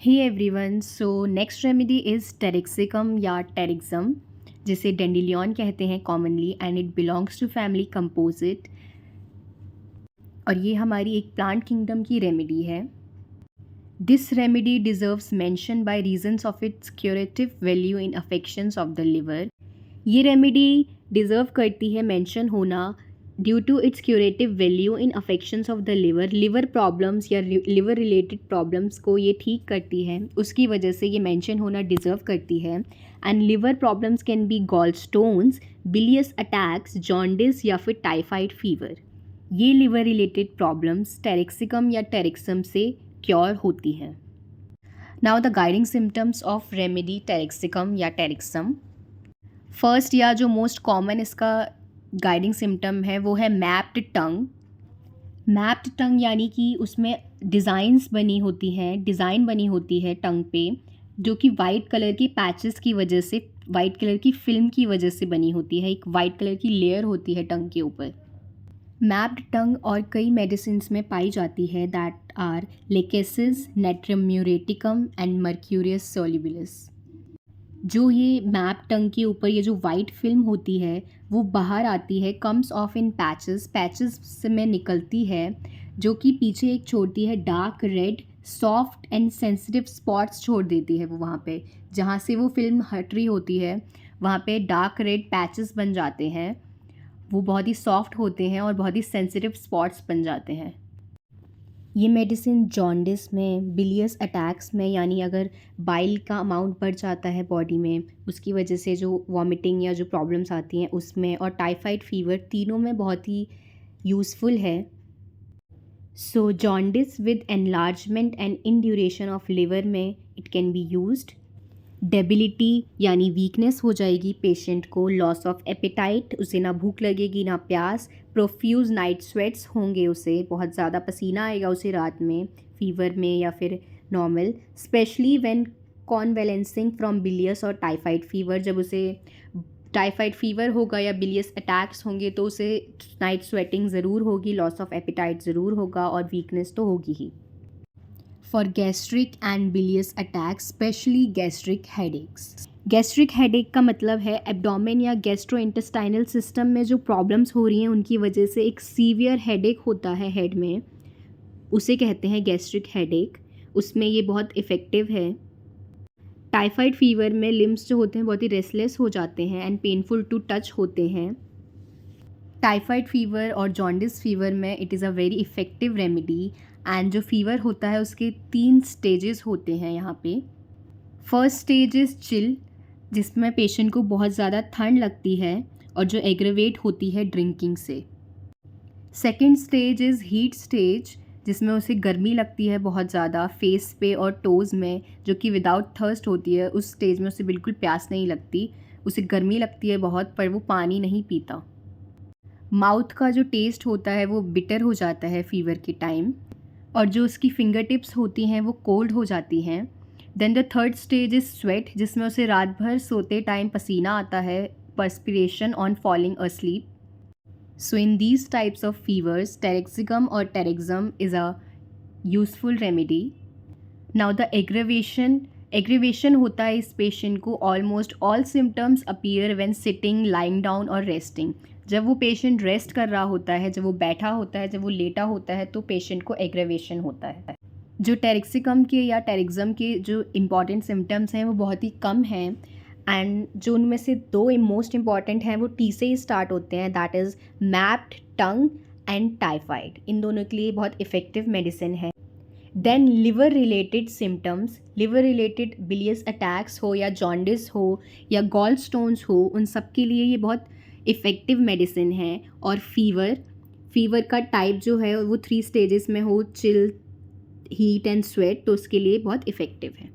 Hey everyone, so next remedy is Taraxacum या टेरिक्सम, जिसे डेंडिलियन कहते हैं commonly, and it belongs to family Compositae. और ये हमारी एक प्लांट किंगडम की रेमेडी है। This remedy deserves mention by reasons of its curative value in affections of the liver. ये रेमेडी डिज़र्व करती है मेंशन होना due to its curative value in affections of the liver. Liver problems या liver related problems को ये ठीक करती है, उसकी वजह से ये मेंशन होना डिज़र्व करती है। And liver problems can be gall stones, bilious attacks, jaundice या फिर टाइफाइड फीवर। ये लिवर रिलेटेड प्रॉब्लम्स टेरेक्सिकम या टेरिक्सम से क्योर होती हैं। Now the guiding symptoms of remedy Taraxacum या टेरिक्सम। फर्स्ट या जो मोस्ट कॉमन इसका गाइडिंग सिम्टम है वो है मैप्ड टंग। मैप्ड टंग यानी कि उसमें डिज़ाइन बनी होती है टंग पे, जो कि वाइट कलर के पैचेस की वजह से, वाइट कलर की फिल्म की वजह से बनी होती है। एक वाइट कलर की लेयर होती है टंग के ऊपर। मैप्ड टंग और कई मेडिसिन्स में पाई जाती है, that are Lachesis, Natrium muriaticum and Mercurius solubilis. जो ये मैप टंग के ऊपर ये जो वाइट फिल्म होती है वो बाहर आती है, कम्स ऑफ इन पैचेस से में निकलती है, जो कि पीछे एक छोड़ती है dark red soft and sensitive spots छोड़ देती है। वो वहाँ पे जहाँ से वो फिल्म हट रही होती है वहाँ पे डार्क रेड पैचेस बन जाते हैं। वो बहुत ही सॉफ्ट होते हैं और बहुत ही सेंसिटिव स्पॉट्स बन जाते हैं। ये मेडिसिन जॉन्डिस में, बिलियस अटैक्स में, यानी अगर बाइल का अमाउंट बढ़ जाता है बॉडी में, उसकी वजह से जो वॉमिटिंग या जो प्रॉब्लम्स आती हैं उसमें, और टाइफाइड फीवर, तीनों में बहुत ही यूज़फुल है। So jaundice with enlargement and induration of liver में it can be used. Debility यानी वीकनेस हो जाएगी पेशेंट को, लॉस ऑफ एपेटाइट, उसे ना भूख लगेगी ना प्यास, प्रोफ्यूज नाइट स्वेट्स होंगे, उसे बहुत ज़्यादा पसीना आएगा उसे रात में, फीवर में या फिर नॉर्मल, स्पेशली व्हेन कॉन्वेलेंसिंग फ्रॉम बिलियस और टाइफाइड फीवर। जब उसे टाइफाइड फीवर होगा या बिलियस अटैक्स होंगे तो उसे नाइट स्वेटिंग ज़रूर होगी, लॉस ऑफ एपेटाइट ज़रूर होगा और वीकनेस तो होगी ही। For gastric and bilious attack, specially gastric headaches. Gastric headache का मतलब है एब्डोमेन या गैस्ट्रोइंटेस्टाइनल सिस्टम में जो प्रॉब्लम्स हो रही हैं उनकी वजह से एक सीवियर हेडेक होता है हेड में, उसे कहते हैं गैस्ट्रिक हेडेक। उसमें ये बहुत इफ़ेक्टिव है। टाइफाइड फीवर में लिम्स जो होते हैं बहुत ही रेस्टलेस हो जाते हैं एंड पेनफुल टू टच होते हैं। टाइफाइड फीवर और जॉन्डिस फीवर में it is a very effective remedy. And जो फीवर होता है उसके 3 स्टेजेस होते हैं यहाँ पे। फर्स्ट स्टेज इज़ चिल, जिसमें पेशेंट को बहुत ज़्यादा ठंड लगती है और जो एग्रेवेट होती है ड्रिंकिंग से। Second stage is heat stage, जिसमें उसे गर्मी लगती है बहुत ज़्यादा फेस पे और टोज़ में, जो कि विदाउट थर्स्ट होती है। उस स्टेज में उसे बिल्कुल प्यास नहीं लगती, उसे गर्मी लगती है बहुत, पर वो पानी नहीं पीता। माउथ का जो टेस्ट होता है वो बिटर हो जाता है फीवर के टाइम, और जो उसकी फिंगर टिप्स होती हैं वो कोल्ड हो जाती हैं। Then the third stage is sweat, जिसमें उसे रात भर सोते टाइम पसीना आता है, perspiration on falling asleep. So in these types of fevers taraxacum और taraxacum is a useful remedy. Now the aggravation होता है इस पेशेंट को, almost all symptoms appear when sitting, lying down और रेस्टिंग। जब वो पेशेंट रेस्ट कर रहा होता है, जब वो बैठा होता है, जब वो लेटा होता है, तो पेशेंट को एग्रेवेशन होता है। जो टेरेक्सिकम के या टेरिक्सम के जो इम्पॉर्टेंट सिम्टम्स हैं वो बहुत ही कम हैं, एंड जो उनमें से 2 मोस्ट इम्पॉर्टेंट हैं वो टी से ही स्टार्ट होते हैं, that is mapped tongue and typhoid. इन दोनों के लिए बहुत इफ़ेक्टिव मेडिसिन है। Then liver related symptoms, liver related bilious attacks हो या जॉन्डिस हो या गॉल स्टोन्स हो, उन सब के लिए ये बहुत इफ़ेक्टिव मेडिसिन है। और फीवर का टाइप जो है वो 3 स्टेजेस में हो, चिल, हीट एंड स्वेट, तो उसके लिए बहुत इफ़ेक्टिव है।